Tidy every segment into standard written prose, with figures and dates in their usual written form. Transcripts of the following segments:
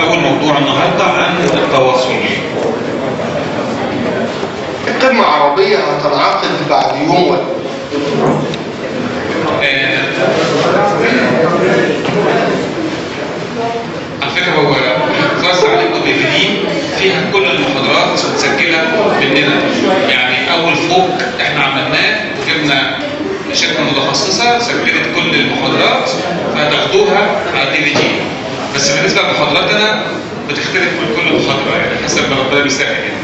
أول موضوع النهارده عن التواصل. قمة عربية هتنعقد بعد يوم ولا؟ على فكرة هو خاص عليكم DVD فيها كل المحاضرات متسجلة مننا. يعني أول فوق احنا عملناه وجبنا شركة متخصصة سجلت كل المحاضرات فهتاخدوها على DVD. بس بالنسبة لمحاضراتنا بتختلف من كل محاضرة يعني حسب ما ربنا بيسهل يعني.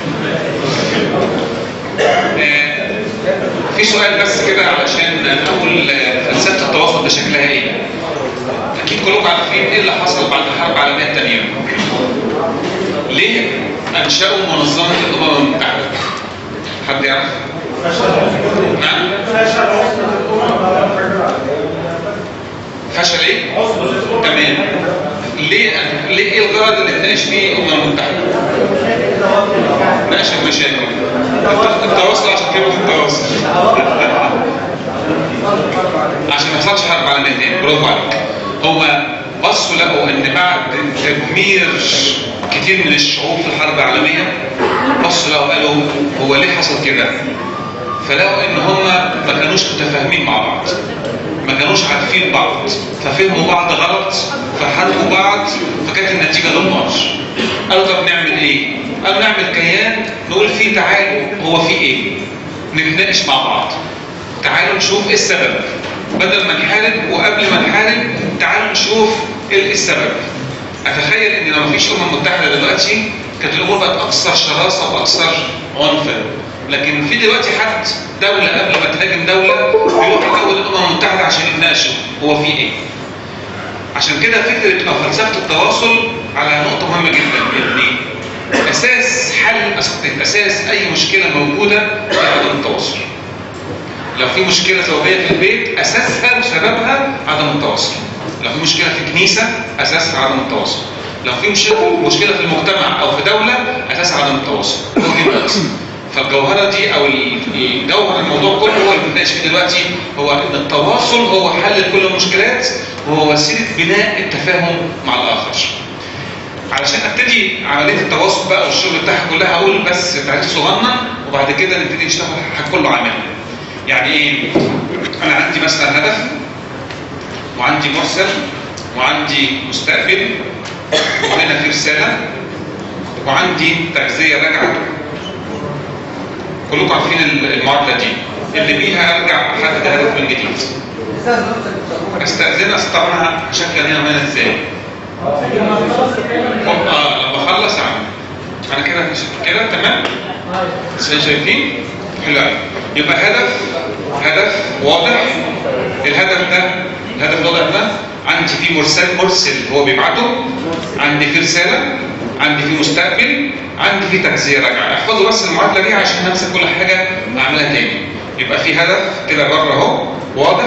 في سؤال بس كده علشان نقول فلسفة التواصل ده شكلها ايه؟ أكيد كلكم عارفين ايه اللي حصل بعد الحرب العالمية الثانية. ليه أنشأوا منظمة الأمم المتحدة؟ حد يعرف؟ نعم؟ فشل ايه؟ تمام. ليه ايه الغرض اللي اتناقش فيه الأمم المتحدة؟ ناقش المشاكل. التواصل عشان كلمة التواصل. عشان ما يحصلش حرب عالمية تاني. برافو عليك. هما بصوا لقوا ان بعد تدمير كتير من الشعوب في الحرب العالمية بصوا لقوا قالوا هو ليه حصل كده؟ فلقوا ان هما ما كانوش متفاهمين مع بعض، ما كانوش عارفين بعض، ففهموا بعض غلط فحاربوا بعض فكانت النتيجة دمار. قالوا طب نعمل ايه؟ قالوا نعمل كيان نقول فيه تعالوا هو فيه ايه؟ نتناقش مع بعض. تعالوا نشوف ايه السبب بدل ما نحارب، وقبل ما نحارب تعالوا نشوف ايه السبب. اتخيل ان لو مفيش امم متحده دلوقتي كانت الامور بقت اكثر شراسه واكثر عنفا. لكن في دلوقتي حد دوله قبل ما تهاجم دوله بيروح يجول الامم المتحده عشان يتناقشوا هو في ايه. عشان كده فكره او فلسفه التواصل على نقطه مهمه جدا ان اساس اي مشكله موجوده هي عدم التواصل. لو في مشكلة زوجية في البيت أساسها وسببها عدم التواصل. لو في مشكلة في كنيسة أساسها عدم التواصل. لو في مشكلة في المجتمع أو في دولة أساسها عدم التواصل. هو دي النقص. فالجوهرة دي أو الجوهر الموضوع كله هو اللي بنتناقش فيه دلوقتي هو إن التواصل هو حل كل المشكلات وهو وسيلة بناء التفاهم مع الآخر. علشان ابتدي عملية التواصل بقى والشغل بتاعها كلها هقول بس تعريف صغنن وبعد كده نبتدي نشتغل كله عملي. يعني ايه؟ انا عندي مثلا هدف وعندي مرسل وعندي مستقبل وهنا في رسالة وعندي تغذية راجعة. كلكم عارفين المعادلة دي اللي بيها ارجع احدد هدف من جديد. استأذن استطعمها شكلا هنا وهنا ازاي؟ لما اخلص انا كده تمام؟ شايفين؟ حلو قوي. يبقى هدف واضح. الهدف الواضح ده عندي فيه مرسل هو بيبعته، عندي فيه رساله، عندي فيه مستقبل، عندي فيه تغذيه راجعه. احفظوا بس المعادله دي عشان همسك كل حاجه اعملها تاني. يبقى في هدف كده بره اهو واضح،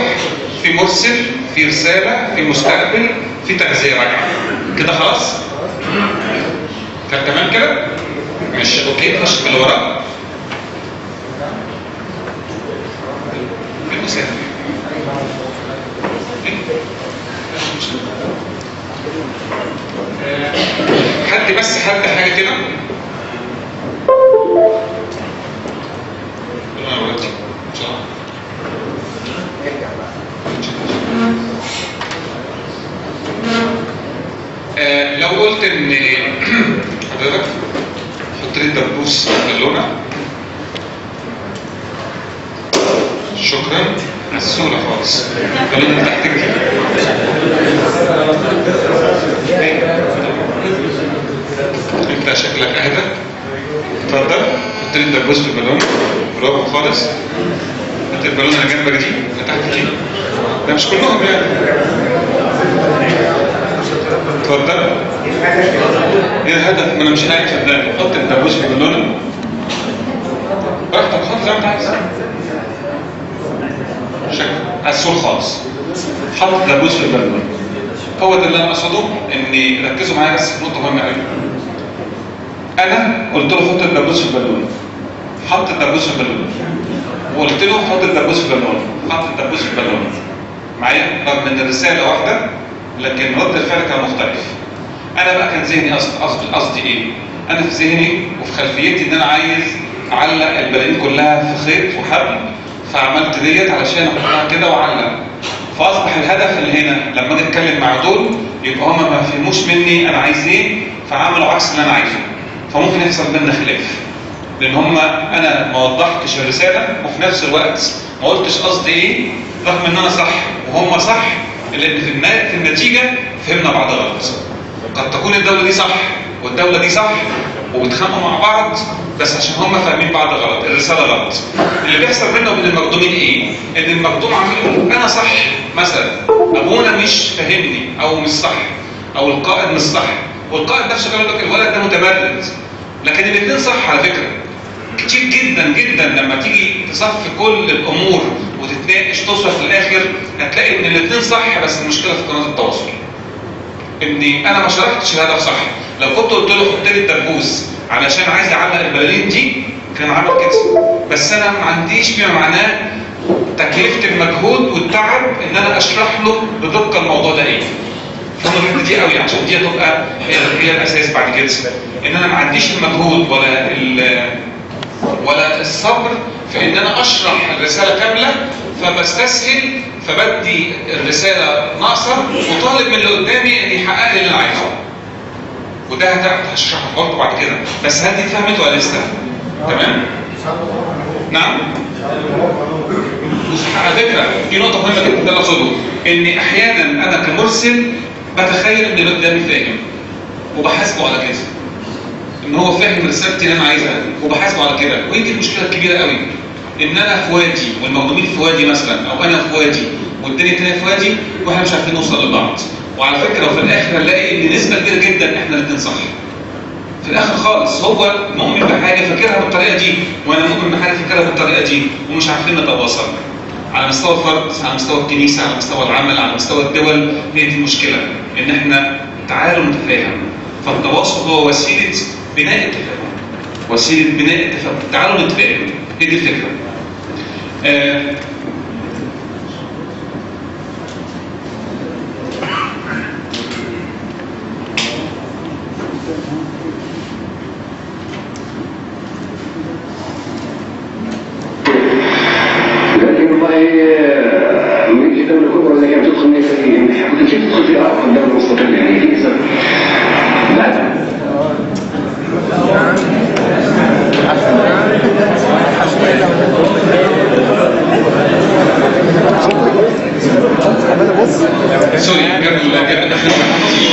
في مرسل، في رساله، في مستقبل، في تغذيه راجعه. كده خلاص؟ كان تمام كده؟ ماشي اوكي. نخش في اللي وراه. حد حاجه كده لو قلت ان حضرتك حط لي الدبوس بالونه. شكرا على السهوله خالص. خلينا تحت كده. انت شكلك اهدى. اتفضل حط لي الدبوس في البالون. برافو خالص. حط البالون اللي جنبك دي اللي تحت دي. ده مش كلهم يعني. اتفضل. ايه الهدف؟ ما انا مش عارف صدقني. حط الدبوس في البالون. براحتك حط زي ما انت عايز. شكل اسهل خالص. حط الدبوس في البالون. هو ده اللي انا اقصده. ان ركزوا معايا بس في نقطه مهمه قوي. انا قلت له حط الدبوس في البالون. حط الدبوس في البالون. وقلت له حط الدبوس في البالون. حط الدبوس في البالون. معايا؟ رغم ان الرساله واحده لكن رد الفعل كان مختلف. انا بقى كان ذهني قصدي ايه؟ انا في ذهني وفي خلفيتي ان انا عايز اعلق البلالين كلها في خيط وحبل، فعملت ديت علشان احطها كده واعلق. فاصبح الهدف اللي هنا لما اجي اتكلم مع دول يبقى هم ما فهموش مني انا عايز ايه، فعملوا عكس اللي انا عايزه، فممكن يحصل بيننا خلاف. لان هم انا ما وضحتش الرساله وفي نفس الوقت ما قلتش قصدي ايه، رغم ان انا صح وهم صح، لان في النتيجه فهمنا بعض غلط. قد تكون الدوله دي صح والدوله دي صح وبيتخانقوا مع بعض بس عشان هم فاهمين بعض غلط، الرساله غلط. اللي بيحصل بيننا وبين المخدومين ايه؟ ان المخدوم عمال يقول انا صح مثلا، ابونا مش فاهمني او مش صح، او القائد مش صح، والقائد نفسه كان يقول لك الولد ده متمرد. لكن الاثنين صح على فكره. كتير جدا جدا لما تيجي تصفي كل الامور وتتناقش توصل في الاخر هتلاقي ان الاثنين صح، بس المشكله في قناه التواصل. اني انا ما شرحتش الهدف صح. لو كنت قلت له حط لي الدبوس علشان عايز اعلق البلالين دي كان عمل كده، بس انا ما عنديش بما معناه تكلفه المجهود والتعب ان انا اشرح له بدقه الموضوع ده ايه. فهم الحته دي قوي عشان دي هتبقى هي الاساس بعد كده، ان انا ما عنديش المجهود ولا الصبر في ان انا اشرح الرساله كامله، فبستسهل فبدي الرساله ناقصه وطالب من اللي قدامي ان يحقق لي اللي انا عايزه. وده هشرحه برضه بعد كده، بس هل دي اتفهمت ولا لسه؟ تمام؟ نعم؟ على فكره في نقطه مهمه جدا ده اللي اقصده، ان احيانا انا كمرسل بتخيل ان اللي قدامي فاهم وبحاسبه على كده، ان هو فاهم رسالتي اللي انا عايزها وبحاسبه على كده. ودي المشكله الكبيره قوي، ان انا في وادي والمخدومين في وادي مثلا، او انا في وادي والدنيا الثانيه في وادي واحنا مش عارفين نوصل لبعض. وعلى فكره وفي الاخر هنلاقي ان نسبه كبيره جدا احنا الاثنين صح. في الاخر خالص هو مؤمن بحاجه فاكرها بالطريقه دي، وانا مؤمن بحاجه فاكرها بالطريقه دي، ومش عارفين نتواصل. على مستوى الفرد، على مستوى الكنيسه، على مستوى العمل، على مستوى الدول، هي دي المشكله، ان احنا تعالوا نتفاهم. فالتواصل هو وسيله بناء التفاهم. وسيله بناء التفاهم، تعالوا نتفاهم، هي دي الفكره.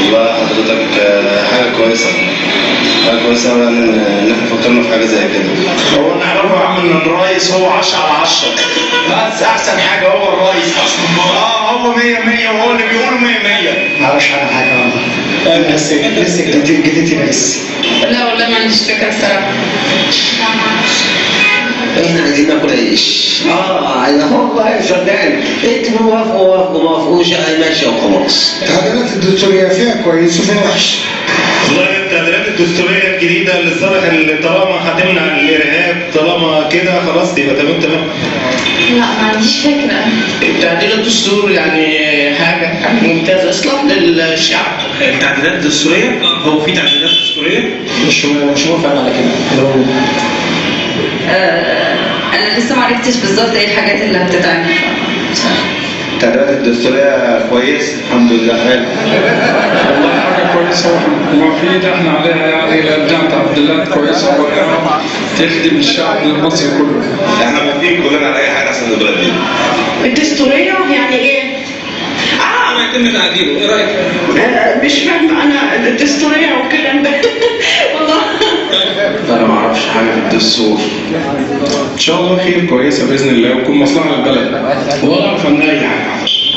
والله حضرتك حاجة كويسة ان احنا فكرنا في حاجة زي كده. هو نعرفه يا عم ان الرئيس هو 10 على 10، بس احسن حاجة هو الرئيس اصلا. هو 100 100 وهو اللي بيقول 100 100. معرفش على حاجة والله. لسه جديد بس. لا والله ما عنديش فكرة الصراحة. احنا عايزين ناكل عيش. والله صدقني انت موافقوا ما وافقوش ماشي وخلاص. التعديلات الدستورية فيها كويس وفيها وحش. والله التعديلات الدستورية الجديدة اللي صالح طالما هتمنع الارهاب، طالما كده خلاص يبقى تمام. لا ما عنديش فكرة. التعديل الدستوري يعني حاجة ممتازة، إصلاح للشعب. التعديلات الدستورية؟ هو في تعديلات دستورية؟ مش موافق على كده. أنا لسه ما عرفتش بالظبط إيه الحاجات اللي هتتعمل. التعديلات الدستورية كويس الحمد لله. والله حاجة كويسة ومفيدة احنا عليها، يعني الإبداع تعديلات كويسة تخدم الشعب المصري كله. احنا موافقين كلنا على أي حاجة عشان البلد دي. الدستورية يعني إيه؟ يتم تعديله، إيه رأيك؟ مش فاهم أنا الدستورية والكلام ده. والله أنا ما أعرفش حاجة في الدستور. إن شاء الله خير كويسة بإذن الله وتكون مصلحة للبلد. ولا أعرف عن أي حاجة.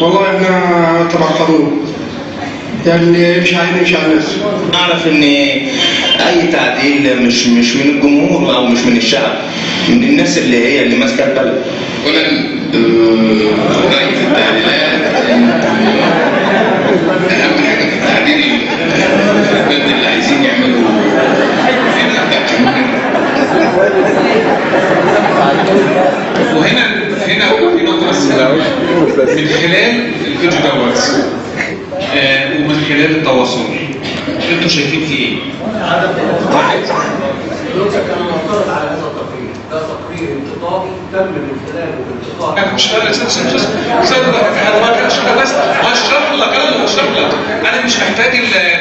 والله احنا تبع قانون، يعني مش عايزين على الناس. أعرف إن أي تعديل مش من الجمهور أو مش من الشعب، من الناس اللي ماسكة البلد. رأيي في التعديلات أهم حاجة في التعديل البلد اللي عايزين يعملوا وهنا في نقطة بس من خلال الفيديو دوت ومن خلال التواصل انتوا شايفين فيه ايه؟ كان معترض على هذا التقرير، ده تقرير انتقائي تم من خلاله الانتقاء. انا مش فاهم بس هشرح لك انا مش محتاج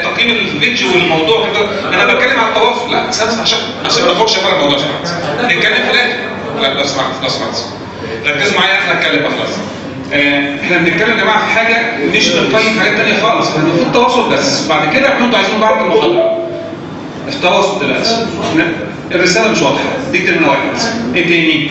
تقييم الفيديو والموضوع كده، انا بتكلم عن التواصل. لا عشان ما نخرجش بره الموضوع شويه نتكلم في الاخر. لا لو سمحت ركزوا معايا احنا نتكلم خلاص. احنا بنتكلم يا جماعه في حاجه مش بنقيم حاجات ثانيه خالص، احنا في التواصل بس. بعد كده انتوا عايزين بعض المحاضره التواصل دلوقتي الرساله مش واضحه دي كلمه واحده. ايه تاني؟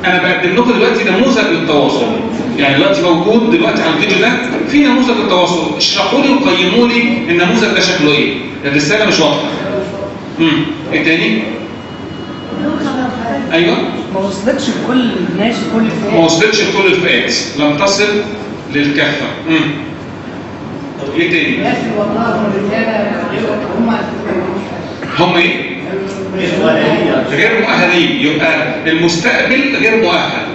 انا بقدم لكم دلوقتي نموذج للتواصل، يعني دلوقتي موجود دلوقتي على الفيديو ده في نموذج للتواصل، اشرحوا لي وقيموا لي النموذج ده شكله ايه. الرساله مش واضحه. ايه تاني؟ ايوه ما وصلتش لكل الناس كل الفئات، ما وصلتش لكل الفئات، لم تصل للكافه. ايه تاني؟ هم ايه؟ غير مؤهلين، يبقى المستقبل غير مؤهل.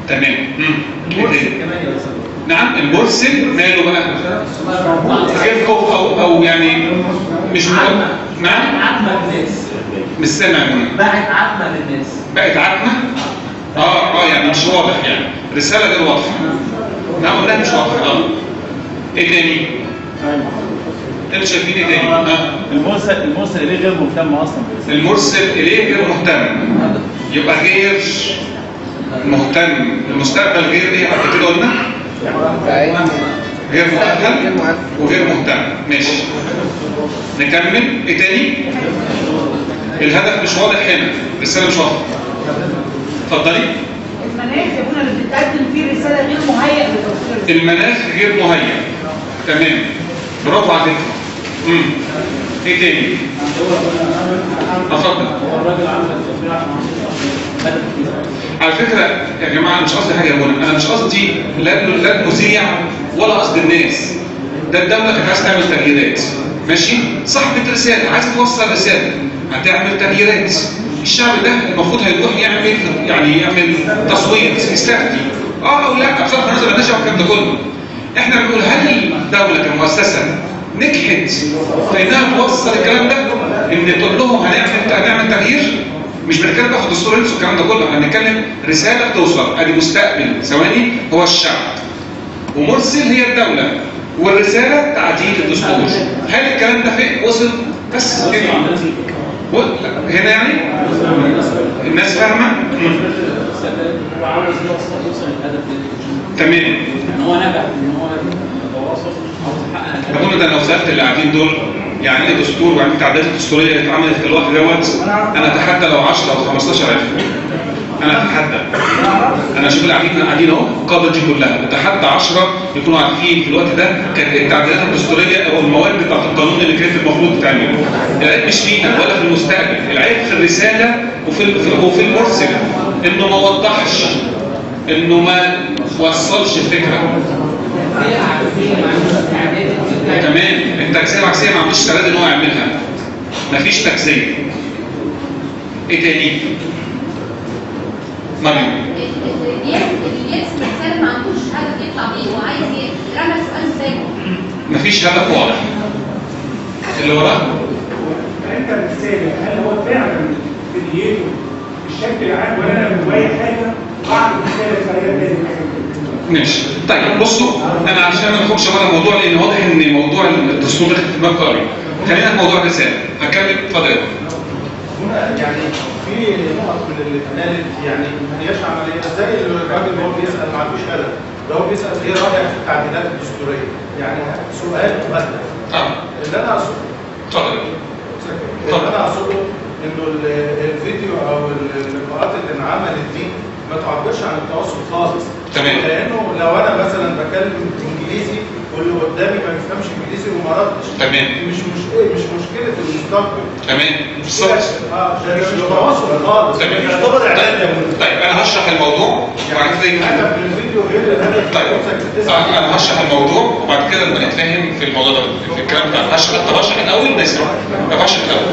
تمام. ايه تاني؟ نعم المرسل ماله بقى؟ غير او يعني مش نعم عتمة للناس. مش سامع منك. بقت عتمة للناس. بقت عتمة؟ يعني مش واضح، يعني رسالة غير واضحة. نعم قلنا مش واضحة. ايه تاني؟ انتوا شايفين ايه تاني؟ المرسل اليه غير مهتم اصلا. المرسل اليه غير مهتم، يبقى غير مهتم. المستقبل غير ايه بعد كده قلنا؟ غير مؤهل وغير مهتم. ماشي نكمل. ايه تاني؟ الهدف مش واضح هنا، الرساله مش واضحه. اتفضلي. المناخ يقولنا اللي بتقدم فيه رساله غير مهيئ لتوصيل المناخ غير مهيئ. تمام برافو عليك. ايه تاني؟ اتفضل. على فكره يا جماعه مش قصدي حاجه يا منى، انا مش قصدي لا المذيع ولا قصد الناس. ده الدوله كانت عايزه تعمل تغييرات، ماشي؟ صاحبه رساله عايزه توصل رساله، هتعمل تغييرات. الشعب ده المفروض هيروح يعمل تصويت يستفتي او لا. بصراحه احنا مالناش دعوه بالكلام ده كله. احنا بنقول هل الدوله كمؤسسه نجحت في انها توصل الكلام ده؟ ان تقول لهم هنعمل تغيير؟ مش بنتكلم بقى في الدستور ينسوا الكلام ده كله، احنا بنتكلم رساله توصل. ادي مستقبل ثواني هو الشعب، ومرسل هي الدوله، والرساله تعديل الدستور. هل الكلام ده فين وصل؟ بس كده هنا يعني الناس فاهمه. وعاوز يوصل الهدف ده. تمام. ان هو نجح ان هو يتواصل او يحقق. اظن ده لو سالت اللي قاعدين دول يعني ايه دستور ويعني ايه التعديلات الدستوريه اللي اتعملت في الوقت دوت، انا اتحدى لو 10 او 15000. انا اتحدى. انا اشوف اللي قاعدين اهو القاده دي كلها، اتحدى 10 يكونوا عارفين في الوقت ده كانت التعديلات الدستوريه او المواد بتاعت القانون اللي كانت المفروض تتعمل. العيب مش فينا ولا في المستقبل، العيب في الرساله وفي المرسل انه ما وضحش، انه ما وصلش الفكره. تمام. التجزئه العكسيه ما عندوش استعداد ان هو يعملها، مفيش تجزئه. ايه تاني؟ مريم. الياس مثلا ما عندوش هدف يطلع بيه وعايز يرمى سؤال ازاي؟ مفيش هدف واضح. اللي وراه؟ انت الرساله هل هو فعلا في نيته بالشكل العام ولا انا جوايا حاجه بعد رساله بطريقه ثانيه؟ ماشي. طيب بصوا انا عشان ما نخرجش بره الموضوع لان واضح ان موضوع الدستور داخل في دماغكم قوي. خلينا في موضوع الرساله. هتكلم اتفضل. يعني في نقط من اللي اتقالت يعني ما هياش عمليه زي الراجل اللي هو بيسال ما عندوش هدف، ده هو بيسال ايه رايك في التعديلات الدستوريه؟ يعني سؤال مؤدب. اللي انا اقصده اتفضل. اللي انا اقصده انه الفيديو او اللقاءات اللي انعملت دي ما تعبرش عن التواصل خالص. تمام. لانه لو انا مثلا بكلم انجليزي واللي قدامي ما بيفهمش انجليزي وما ردش. تمام. مش مشكله المستقبل. تمام. بالظبط. ده مش تواصل خالص. تمام. طيب انا هشرح الموضوع وبعد كده الهدف من الفيديو غير الهدف. طيب انا هشرح الموضوع وبعد كده نبقى نتفاهم في الموضوع ده في الكلام ده. هشرح الاول ما يسمع. هشرح الاول.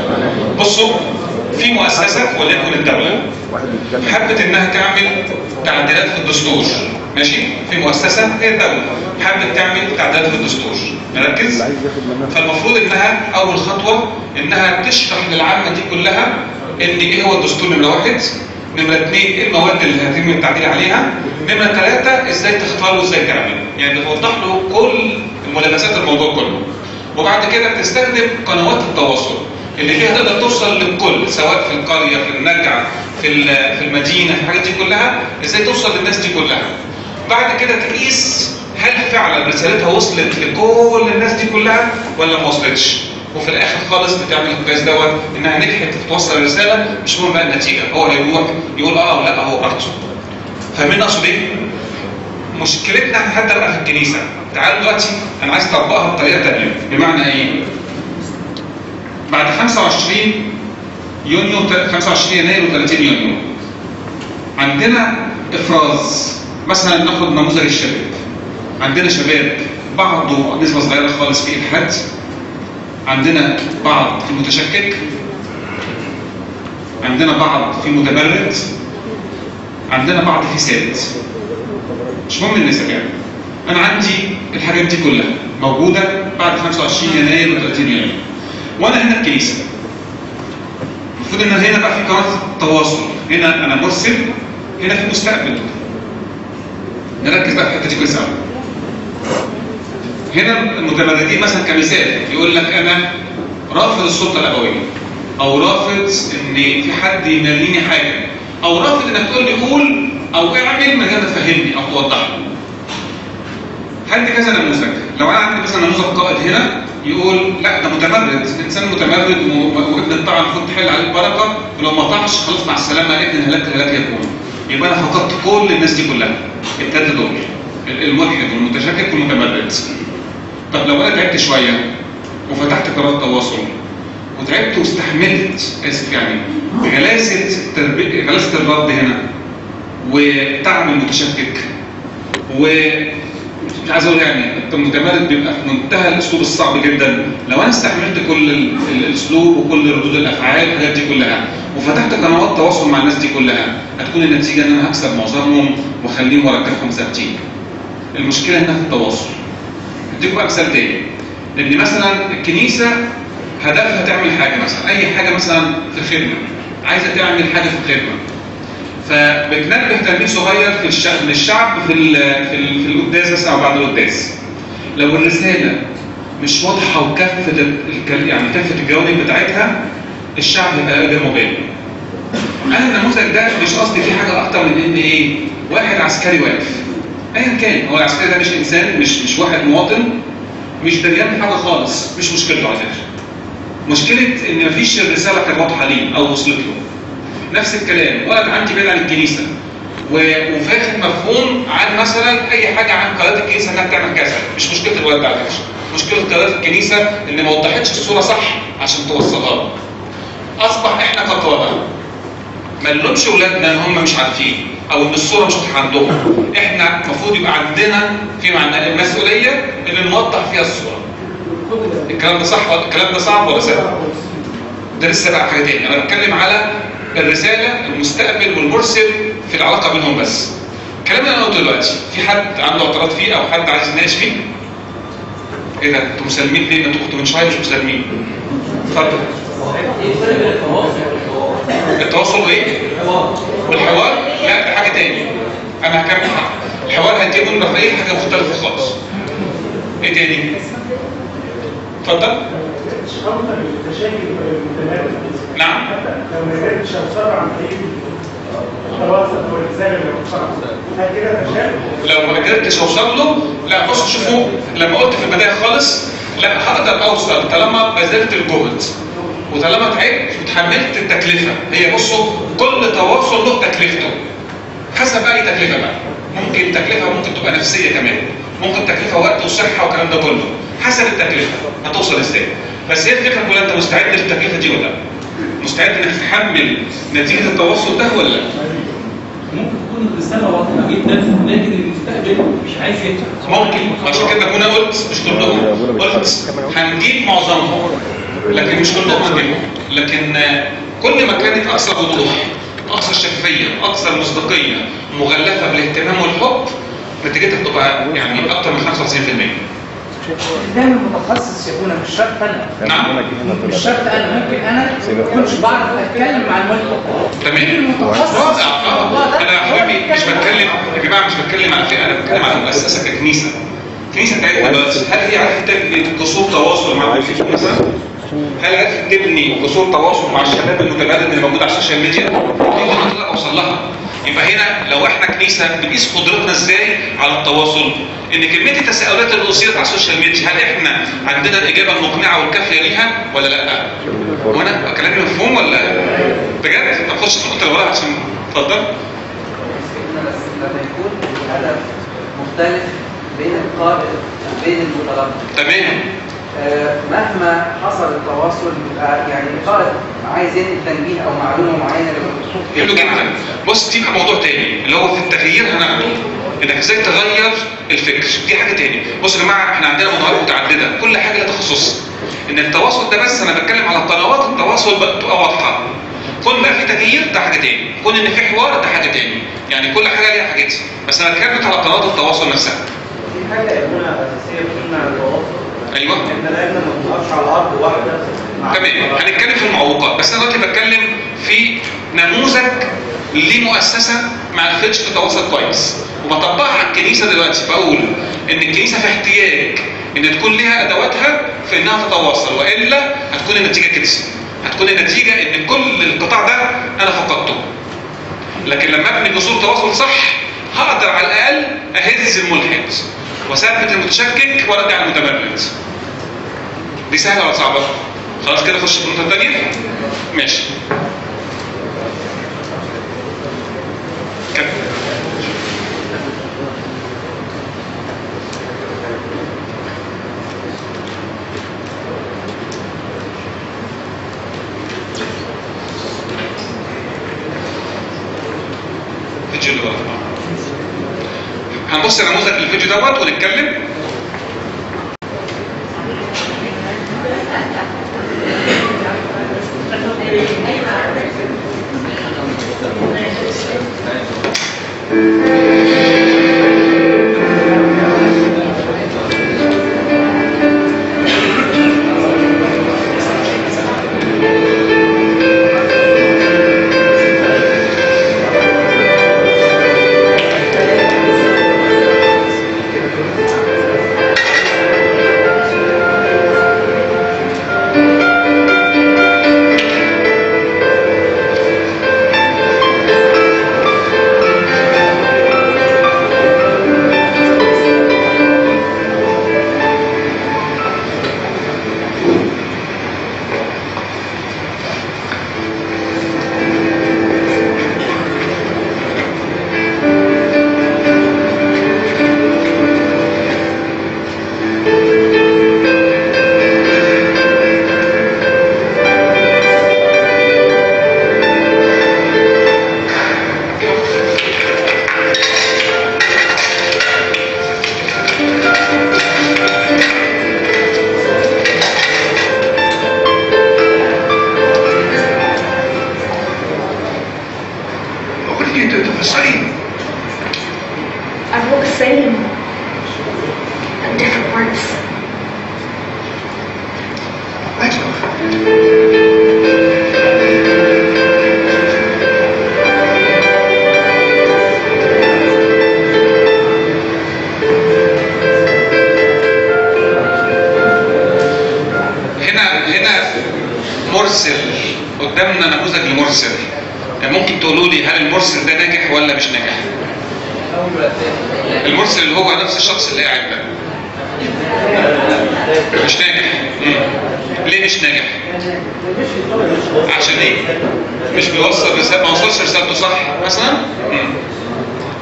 بصوا في مؤسسه وليكن الدوله حبت انها تعمل تعديلات في الدستور، ماشي؟ في مؤسسه هي الدوله حبت تعمل تعديلات في الدستور، نركز. فالمفروض انها اول خطوه انها تشرح للعامه دي كلها ان ايه هو الدستور نمره 1، نمره 2 ايه المواد اللي هيتم التعديل عليها، نمره 3 ازاي تختار وازاي تعمل، يعني بتوضح له كل ملابسات الموضوع كله. وبعد كده بتستخدم قنوات التواصل اللي فيها تقدر توصل للكل، سواء في القريه، في النجع، في المدينه، في الحاجات دي كلها، ازاي توصل للناس دي كلها. بعد كده تقيس هل فعلا رسالتها وصلت لكل الناس دي كلها ولا ما وصلتش. وفي الاخر خالص بتعمل القياس دوت انها نجحت توصل الرساله، مش مهم بقى النتيجه، هو هيروح يقول اه او لا هو براحته. فاهمين اقصد ايه؟ مشكلتنا احنا حتى بقى في الكنيسه. تعالوا دلوقتي انا عايز اطبقها بطريقه ثانيه، بمعنى ايه؟ بعد 25 يونيو 25 يناير و30 يونيو عندنا افراز، مثلا ناخد نموذج الشباب. عندنا شباب بعضه نسبه صغيره خالص في الحد، عندنا بعض في متشكك، عندنا بعض في متمرد، عندنا بعض في ساد. مش مهم النسب يعني. انا عندي الحاجات دي كلها موجوده بعد 25 يناير و30 يونيو. وانا هنا الكنيسه. المفروض ان هنا بقى في قناه تواصل، هنا انا مرسل، هنا في مستقبل. نركز بقى في الحته دي كويس قوي. هنا المتمردين مثلا كمثال يقول لك انا رافض السلطه الابويه، او رافض ان في حد يمليني حاجه، او رافض انك تقول لي قول او اعمل من غير ما تفهمني او توضح لي. هدي كذا نموذج. لو انا عندي مثلا نموذج قائد هنا يقول لا ده متمرد، انسان متمرد وابن الطاعه المفروض تحل عليه البركه، ولو ما طاعش خلاص مع السلامه ابن الهلاك يكون. يبقى انا فقدت كل الناس دي كلها، الثلاثه دول، الملحد والمتشكك والمتمرد. طب لو انا تعبت شويه وفتحت قناه تواصل وتعبت واستحملت، اسف يعني، غلاسه الرد هنا وتعب المتشكك، مش عايز اقول يعني المتمرد بيبقى في منتهى الاسلوب الصعب جدا. لو انا استحملت كل الاسلوب وكل ردود الافعال والحاجات دي كلها وفتحت قنوات تواصل مع الناس دي كلها، هتكون النتيجه ان انا هكسب معظمهم واخليهم وارجعهم ثابتين. المشكله هنا في التواصل. اديكم بقى مثال تاني. ان مثلا الكنيسه هدفها تعمل حاجه، مثلا اي حاجه مثلا في الخدمه، عايزه تعمل حاجه في الخدمه، فبتنبه تنبيه صغير من الشعب في القداس بس او بعد القداس. لو الرساله مش واضحه وكافه يعني كافه الجوانب بتاعتها، الشعب هيبقى غير مبالي. انا النموذج ده مش قصدي فيه حاجه اكتر من ان ايه؟ واحد عسكري واقف ايا كان، هو العسكري ده مش انسان، مش واحد مواطن مش دريان بحاجه خالص، مش مشكلته على فكره. مشكله ان مفيش الرساله كانت واضحه ليه او وصلت له. نفس الكلام ولد عندي بعيد عن الكنيسه وفاهم مفهوم عن مثلا اي حاجه عن قناه الكنيسه انها بتعمل كذا، مش مشكله الولد ده على فكره، مشكله قناه الكنيسه ان ما وضحتش الصوره صح عشان توصلها له. اصبح احنا كقاده ما نلومش اولادنا ان هم مش عارفين او ان الصوره مش واضحه عندهم. احنا المفروض يبقى عندنا في معنى المسؤوليه ان نوضح فيها الصوره. الكلام ده صح ولا الكلام ده صعب ولا سهل؟ ده لسه بقى حاجه ثانيه. انا بتكلم على الرساله، المستقبل والمرسل في العلاقه بينهم بس. الكلام اللي انا قلته دلوقتي في حد عنده اعتراض فيه او حد عايز يناقش فيه؟ ايه ده؟ انتوا مسالمين ليه؟ انتوا كنتوا من شويه مش مسالمين. اتفضل. ايه فرق بين التواصل والحوار؟ التواصل وايه؟ والحوار؟ لا ده حاجه ثانيه. انا هكمل حاجه. الحوار هيتم من رفعيه حاجه مختلفه خالص. ايه تاني؟ اتفضل. نعم. لو ما قدرتش اوصل عن طريق التواصل والرساله اللي بوصلها، هل كده تشابه؟ لو ما قدرتش اوصل له، لا بصوا شوفوا لما قلت في البدايه خالص لا هقدر اوصل طالما بذلت الجهد وطالما تعبت وتحملت التكلفه. هي بصوا كل تواصل له تكلفته. حسب اي تكلفه بقى. ممكن تكلفه ممكن تبقى نفسيه كمان، ممكن تكلفه وقت وصحه والكلام ده كله. حسب التكلفه هتوصل ازاي. بس هي الفكره كلها انت مستعد للتكلفه دي ولا لا؟ مستعد انك تتحمل نتيجه التواصل ده ولا لا؟ ممكن تكون الرساله واضحه جدا لكن المستقبل مش عايز يفتح. ممكن، عشان كده انا قلت مش كلهم، قلت هنجيب معظمهم لكن مش كلهم هنجيبهم، لكن كل ما كانت اكثر وضوح، اكثر شفافيه، اكثر مصداقيه، مغلفه بالاهتمام والحب، نتيجتها بتبقى يعني اكثر من 95%. قدام المتخصص يكون مش شرط انا. نعم. مش شرط انا، ممكن انا ما اكونش بعرف اتكلم مع المتخصص. تمام. المتخصص انا يا حبيبي مش بتكلم يا جماعه، مش بتكلم عن فئه، انا بتكلم عن المؤسسه ككنيسه. الكنيسه بتاعتنا دلوقتي هل هي عرفت تبني جسور تواصل مع المسيحيين مثلا؟ هل عرفت تبني جسور تواصل مع الشباب المتبادل اللي موجود على السوشيال ميديا؟ دي اللي انا اوصل لها. يبقى هنا لو احنا كنيسه بنقيس قدرتنا ازاي على التواصل؟ ان كميه التساؤلات اللي اثيرت على السوشيال ميديا هل احنا عندنا الاجابه المقنعه والكافيه ليها ولا لا؟ وانا كلامي مفهوم ولا بجد؟ طب خش في النقطه اللي وراها عشان اتفضل. بس لما يكون الهدف مختلف بين القائد وبين المتلقي. تمام. مهما حصل التواصل بيبقى يعني القائد عايز يدي تنبيه او معلومه معينه حلو جدا. بص دي موضوع تاني اللي هو في التغيير هنعمله انك ازاي تغير الفكر، دي حاجه تاني. بصوا يا جماعه احنا عندنا موضوعات متعدده كل حاجه لها تخصصها. ان التواصل ده بس انا بتكلم على قنوات التواصل تبقى واضحه. كون بقى في تغيير ده حاجه تاني، كون ان في حوار ده حاجه تاني، يعني كل حاجه ليها حاجتها، بس انا اتكلمت على قنوات التواصل نفسها. في حاجه يكون اساسيه في التواصل. ايوه. احنا لازم ما نقفش على الارض واحده. تمام. هنتكلم في المعوقات، بس انا دلوقتي بتكلم في نموذج لمؤسسه ما عرفتش تتواصل كويس وبطبقها على الكنيسه دلوقتي. بقول ان الكنيسه في احتياج ان تكون لها ادواتها في انها تتواصل، والا هتكون النتيجه كده. هتكون النتيجه ان كل القطاع ده انا فقدته. لكن لما ابني جسور تواصل صح هقدر على الاقل اهز الملحد وثبت المتشكك وارجع المتمرد. دي سهله ولا صعبه؟ خلاص كده خش في النقطه الثانيه. ماشي. كمل. الفيديو اللي ورا هنبص نموذج للفيديو دوت ونتكلم. مرسل قدامنا نموذج لمرسل. ممكن تقولوا لي هل المرسل ده ناجح ولا مش ناجح؟ المرسل اللي هو نفس الشخص اللي قاعد ده مش ناجح. ليه مش ناجح؟ عشان ايه؟ مش بيوصل رسالة، ما وصلش رسالته صح مثلا؟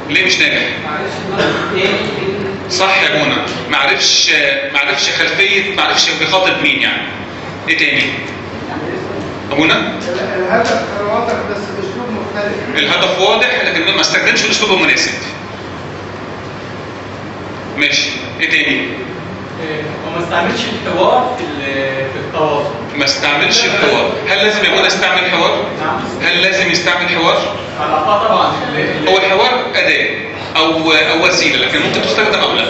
ليه مش ناجح؟ صح يا منى، ما عرفش خلفيه، ما عرفش بيخاطب مين يعني. ايه تاني؟ ابونا؟ الهدف واضح بس باسلوب مختلف. الهدف واضح لكن ما استخدمش الاسلوب المناسب. ماشي، ايه تاني؟ وما استعملش الحوار في التواصل. ما استعملش الحوار. هل لازم يكون يستعمل حوار؟ هل لازم يستعمل حوار؟ طبعا. هو الحوار أداة أو وسيلة، لكن ممكن تستخدم أو لا.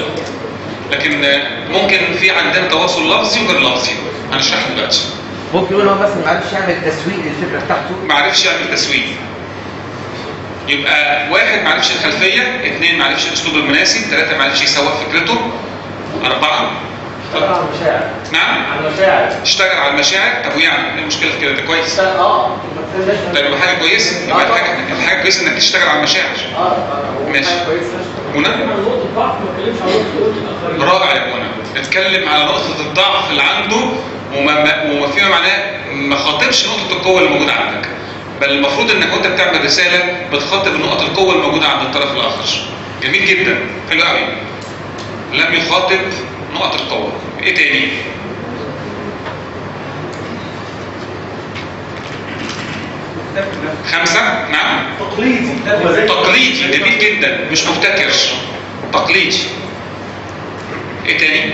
لكن ممكن في عندنا تواصل لفظي وغير لفظي، هنشرحه دلوقتي. ممكن يقول هو مثلا ما عرفش يعمل تسويق للفكره بتاعته. ما عرفش يعمل تسويق. يبقى 1 ما عرفش الخلفيه، 2 ما عرفش الاسلوب المناسب، 3 ما عرفش يسوق فكرته، 4 اشتغل على المشاعر. نعم؟ على المشاعر. اشتغل على المشاعر. طب ويعني ايه المشكله في كده؟ ده كويس. طيب يبقى حاجه كويسه، يبقى حاجه كويسه انك تشتغل على المشاعر. ماشي. منى؟ رائع يا منى. اتكلم على نقطه الضعف اللي عنده وما فيما معناه ما خاطبش نقطه القوه اللي موجوده عندك، بل المفروض انك وانت بتعمل رساله بتخاطب نقط القوه الموجوده عند الطرف الاخر. جميل جدا، حلو قوي. لم يخاطب نقط القوه. ايه تاني؟ خمسة. نعم. تقليدي. جميل جدا، مش مبتكر. تقليدي. ايه تاني؟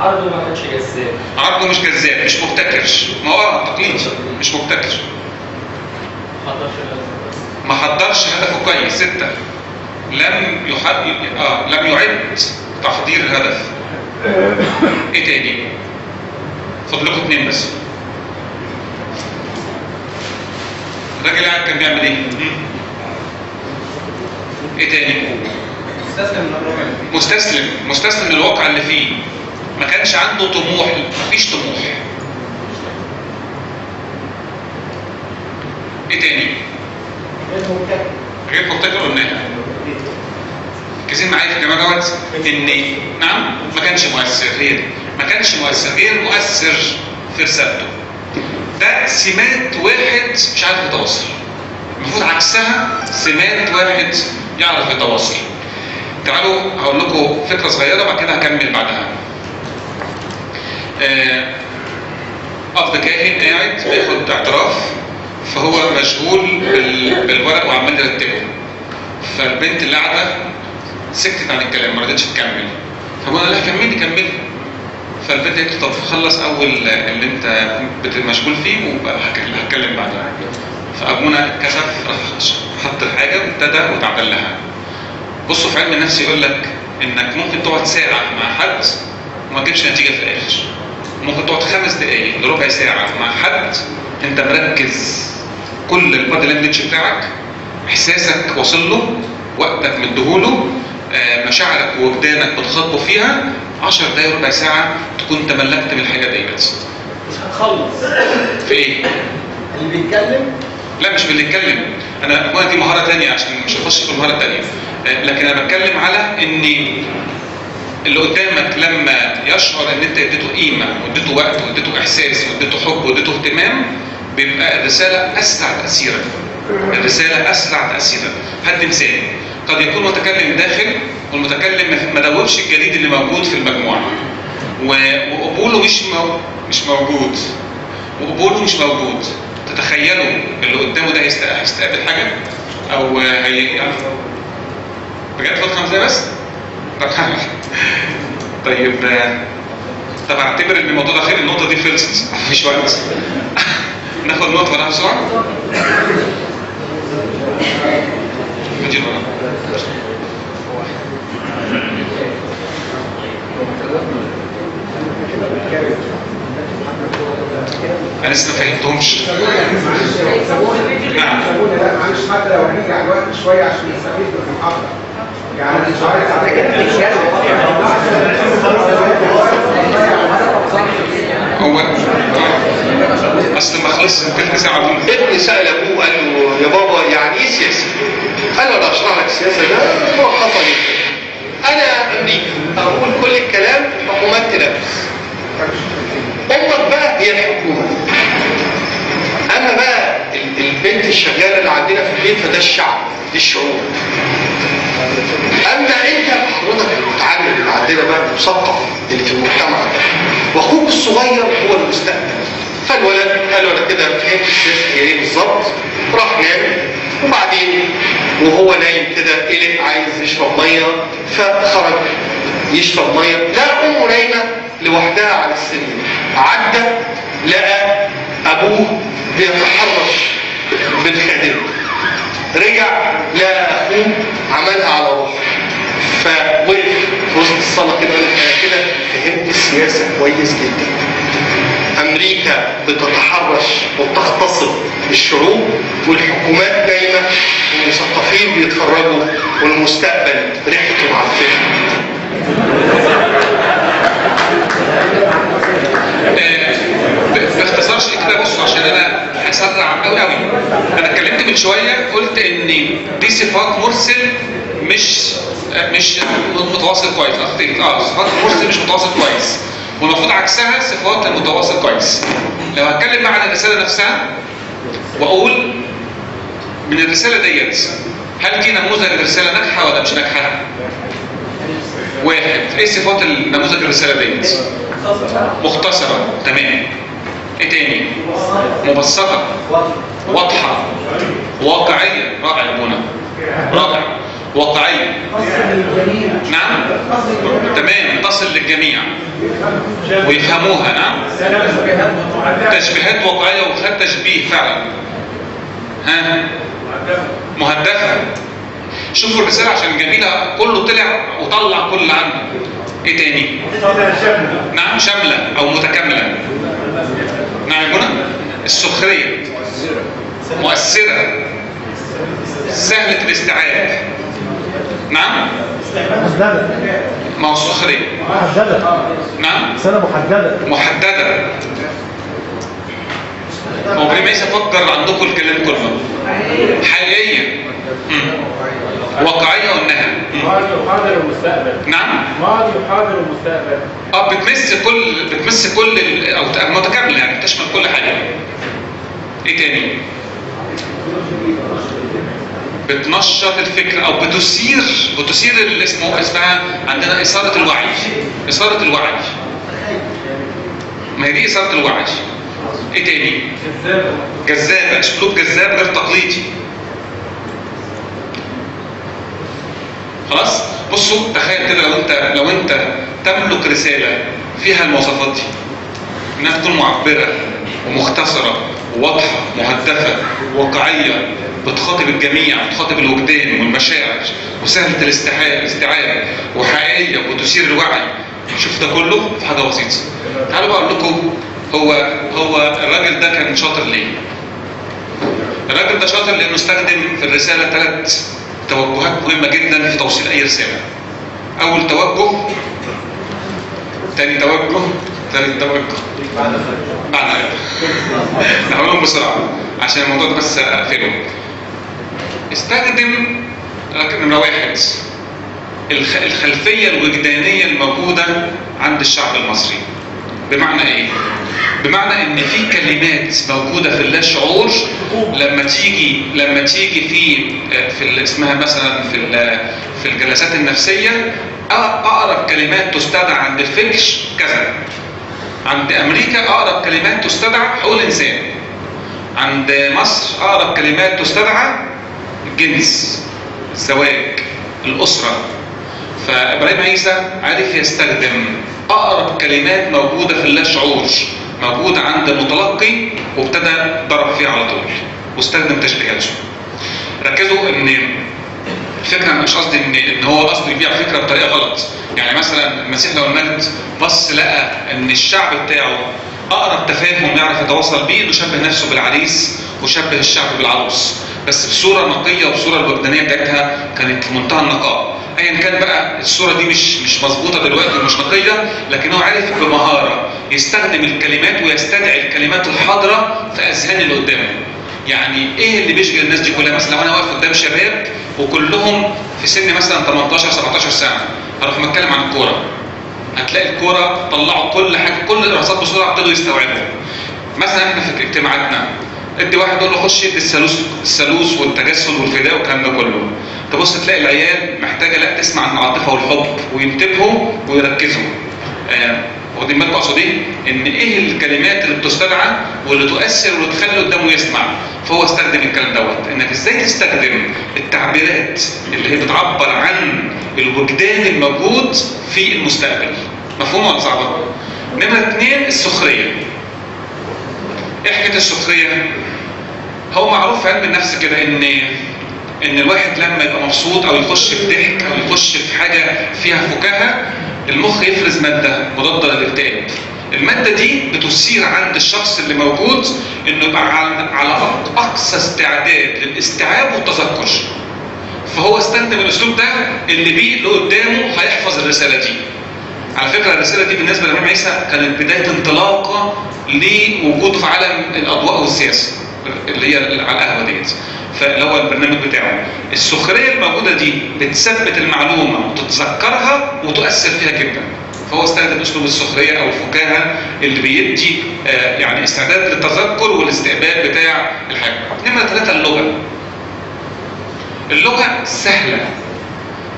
عرضه ما كانش جذاب. عرضه مش جذاب، مش مبتكر. ما هو تقليدي مش مبتكر. ما حضرش هدفه كويس. 6. لم يعد تحضير الهدف. ايه تاني؟ فضلكم 2 بس. الراجل قاعد كان بيعمل ايه؟ ايه تاني؟ مستسلم للواقع اللي فيه. ما كانش عنده طموح، مفيش طموح. ايه تاني؟ غير مبتكر ولا ايه؟ كثير معايا في الجماعه دوت ان نعم ما كانش مؤثر. غير مؤثر في رسالته. ده سمات واحد مش عارف يتواصل. المفروض عكسها سمات واحد يعرف يتواصل. تعالوا هقول لكم فكره صغيره بعد كده هكمل بعدها. اب كاهن قاعد بياخد اعتراف، فهو مشغول بالورق وعمال يرتبه. فالبنت اللي قاعده سكتت عن الكلام، ما رضتش تكمل. فبقول لها كملي. فالبنت قالت طب خلص اول اللي انت مشغول فيه وهتكلم بعدها. فابونا كسف، حط الحاجه وابتدى وتعدل لها. بصوا في علم النفس يقول لك انك ممكن تقعد ساعه مع حد وما تجيبش نتيجه في الاخر. ممكن تقعد 5 دقائق لربع ساعه مع حد انت مركز، كل البادي لانجوج بتاعك، احساسك واصل له، وقتك مديهوله، مشاعرك ووجدانك بتخاطبه فيها. 10 دقايق ربع ساعه تكون تملكت من الحاجه ديت. مش هتخلص. في ايه؟ اللي بيتكلم؟ لا مش اللي بيتكلم. انا دي مهاره ثانيه عشان مش هخش في المهاره الثانيه. لكن انا بتكلم على ان اللي قدامك لما يشعر ان انت اديته قيمه واديته وقت واديته احساس واديته حب واديته اهتمام، بيبقى الرساله اسرع تاثيرا. هدي مثال. قد يكون متكلم داخل والمتكلم ما دوبش الجديد اللي موجود في المجموعه، وقبوله مش موجود. تتخيلوا اللي قدامه ده هيستقبل حاجه او بجد فاضل 5 دقايق بس؟ طب اعتبر ان الموضوع ده خير، النقطه دي خلصت، مفيش وقت. ناخد نقطه وراها بسرعه. نجي ورا. انا لسه ما فهمتهمش. نعم. معلش حتى لو هنرجع الوقت شويه عشان نستفيد من المحاضره. يعني مش عارف هو اصل ما خلص تلت ساعه. ابني سال ابوه قال له يا بابا يعني ايه سياسه؟ قال له انا اشرح لك السياسه. ده هو خطا جدا. انا امريكا اقول كل الكلام، الحكومات تنفذ. امك بقى هي الحكومه. اما بقى البنت الشغاله اللي عندنا في البيت فده الشعب، دي الشعوب. اما انت حضرتك المتعلم اللي عندنا بقى المثقف اللي في المجتمع ده، واخوك الصغير هو المستقبل. فالولد قال له انا كده فهمت السياسه هي ايه بالظبط، راح نام. وبعدين وهو نايم كده قلق عايز يشرب ميه، فخرج يشرب ميه، لا امه نايمه لوحدها على السرير. عدى ابوه بيتحرش بالخادم، رجع لقى اخوه عملها على روحه، فوقف في وسط الصلاه كده قال انا كده فهمت السياسه كويس جدا. امريكا بتتحرش وبتغتصب الشعوب، والحكومات نايمه، والمثقفين بيتفرجوا، والمستقبل ريحته معفنه. باختصار شديد كده بصوا عشان انا هسرع قوي قوي. انا اتكلمت من شويه قلت ان دي صفات مرسل مش متواصل كويس. صفات المرسل مش متواصل كويس، والمفروض عكسها صفات المتواصل كويس. لو هتكلم بقى عن الرساله نفسها واقول من الرساله ديت هل دي نموذج الرساله ناجحه ولا مش ناجحه؟ واحد، ايه صفات النموذج الرساله ديت؟ مختصره، تمام. ايه تاني؟ مبسطه، واضحه، واقعيه. رائع يا منى، رائع. واقعيه، نعم، تمام. تصل للجميع ويفهموها، نعم. تشبيهات واقعيه وخد تشبيه فعلا. ها، مهدفه. شوفوا الرساله عشان جميله كله طلع وطلع كل اللي عنده. ايه تاني؟ نعم، شامله او متكامله. نعم يا منى. السخريه، مؤثره، سهله الاستيعاب. نعم، ما هو سخريه محدده. نعم، سنه محدده. محدده. هو ليه ما يفكر عندكم الكلام كله حقيقيه، واقعيه قلناها. ماضي وحاضر ومستقبل. نعم، ماضي وحاضر ومستقبل. بتمس كل او متكامله، يعني بتشمل كل حاجه. ايه تاني؟ بتنشط الفكر او بتثير اللي اسمها عندنا اثاره الوعي. اثاره الوعي، ما هي دي اثاره الوعي. ايه تاني؟ جذابه، اسلوب جذاب غير تقليدي. خلاص. بصوا تخيل كده لو انت تملك رساله فيها المواصفات دي، انها تكون معبره ومختصره وواضحه مهدفه واقعيه، بتخاطب الجميع، بتخاطب الوجدان والمشاعر، وسهله الاستيعاب، وحقيقيه وبتثير الوعي. شوف ده كله في حاجه بسيطه. تعالوا بقى اقول لكم هو الراجل ده كان شاطر ليه؟ الراجل ده شاطر لانه استخدم في الرساله 3 توجهات مهمه جدا في توصيل اي رساله. اول توجه، ثاني توجه، ثالث توجه. بعد نعملهم بسرعه عشان الموضوع ده بس اقفله. استخدم نمره 1 الخلفيه الوجدانيه الموجوده عند الشعب المصري. بمعنى ايه؟ بمعنى ان في كلمات موجوده في اللاشعور لما تيجي في اسمها مثلا في الجلسات النفسيه، اقرب كلمات تستدعى عند الفكر كذا. عند امريكا اقرب كلمات تستدعى حقوق الانسان. عند مصر اقرب كلمات تستدعى الجنس، الزواج، الاسره. فابراهيم عيسى عرف يستخدم اقرب كلمات موجوده في اللاشعور، موجوده عند المتلقي، وابتدى ضرب فيها على طول واستخدم تشبيهاته. ركزوا ان الفكره مش قصدي ان هو قصده يبيع فكره بطريقه غلط. يعني مثلا المسيح لو المجد بص لقى ان الشعب بتاعه اقرب تفاهم يعرف يتواصل بيه، انه شبه نفسه بالعريس وشبه الشعب بالعروس، بس بصوره نقيه، وبصوره الوجدانيه بتاعتها كانت في منتهى النقاء. ايا كان بقى الصوره دي مش مظبوطه دلوقتي ومش نقيه، لكن هو عرف بمهاره يستخدم الكلمات ويستدعي الكلمات الحاضره في اذهان اللي قدامه. يعني ايه اللي بيشغل الناس دي كلها؟ مثلا لو انا واقف قدام شباب وكلهم في سن مثلا 18 17 سنه، هروح متكلم عن الكوره، هتلاقي الكوره طلعوا كل حاجه، كل الارصاد بسرعه ابتدوا يستوعبوا. مثلا احنا في اجتماعاتنا ادي واحد يقول له خش ادي الثالوث والتجسد والفداء والكلام ده كله، تبص تلاقي العيال محتاجه لا تسمع عن العاطفه والحب وينتبهوا ويركزوا. واخدين بالكم اقصد ايه؟ ان ايه الكلمات اللي بتستدعى واللي تؤثر واللي تخلي قدامه يسمع. فهو استخدم الكلام دوت، انك ازاي تستخدم التعبيرات اللي هي بتعبر عن الوجدان الموجود في المستقبل. مفهوم ولا صعبه؟ نمره 2 السخريه. ايه حكايه السخريه؟ هو معروف في علم النفس كده ان الواحد لما يبقى مبسوط او يخش في ضحك او يخش في حاجه فيها فكاهه، المخ يفرز ماده مضاده للاكتئاب. الماده دي بتثير عند الشخص اللي موجود انه يبقى على اقصى استعداد للاستيعاب والتذكر. فهو استخدم الاسلوب ده اللي بيه اللي قدامه هيحفظ الرساله دي. على فكره الرساله دي بالنسبه للامام عيسى كانت بدايه انطلاقه لوجوده في عالم الاضواء والسياسه اللي هي على القهوه ديت، فاللي هو البرنامج بتاعه. السخريه الموجوده دي بتثبت المعلومه وتتذكرها وتؤثر فيها جدا. فهو استخدم اسلوب السخريه او الفكاهه اللي بيدي يعني استعداد للتذكر والاستقبال بتاع الحاجه. نمره 3 اللغه. اللغه سهله،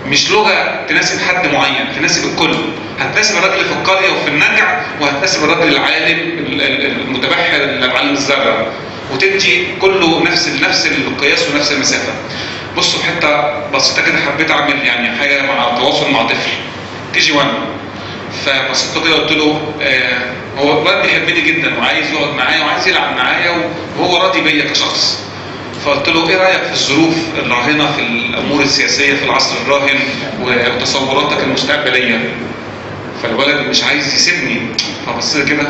مش لغه تناسب حد معين، تناسب الكل. هتناسب الراجل في القريه وفي النجع، وهتناسب الراجل العالم المتبحر اللي معلم الزرع، وتدي كله نفس القياس ونفس المسافه. بصوا حته بسيطه كده حبيت اعمل يعني حاجه مع التواصل مع طفل KG 1. فبصيت له كده قلت له هو الولد بيحبني جدا وعايز يقعد معايا وعايز يلعب معايا وهو راضي بيا كشخص. فقلت له ايه رايك في الظروف الراهنه في الامور السياسيه في العصر الراهن وتصوراتك المستقبليه؟ فالولد مش عايز يسيبني، فبص لي كده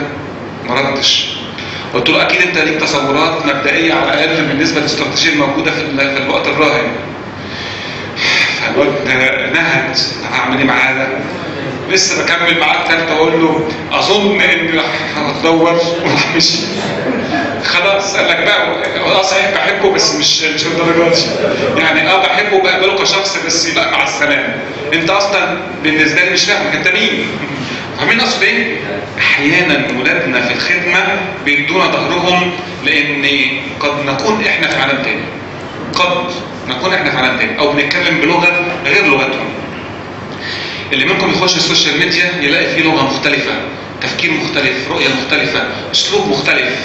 ما ردش. قلت له اكيد انت ليك تصورات مبدئيه على الاقل بالنسبه للاستراتيجيه الموجوده في الوقت الراهن. فالولد نهد، هعمل ايه معاه ده؟ لسه بكمل معاه الثالثه اقول له اظن اني هتدور وراح مشي. خلاص قال لك بقى صحيح بحبه بس مش للدرجه دي، يعني بحبه بقبله كشخص بس يبقى مع السلامه. انت اصلا بالنسبه لي مش فاهمك انت مين؟ فاهمين اقصد ايه؟ احيانا ولادنا في الخدمه بيدونا ظهرهم لان قد نكون احنا في عالم تاني. قد نكون احنا في عالم تاني او بنتكلم بلغه غير لغتهم. اللي منكم يخش السوشيال ميديا يلاقي فيه لغه مختلفه، تفكير مختلف، رؤيه مختلفه، اسلوب مختلف.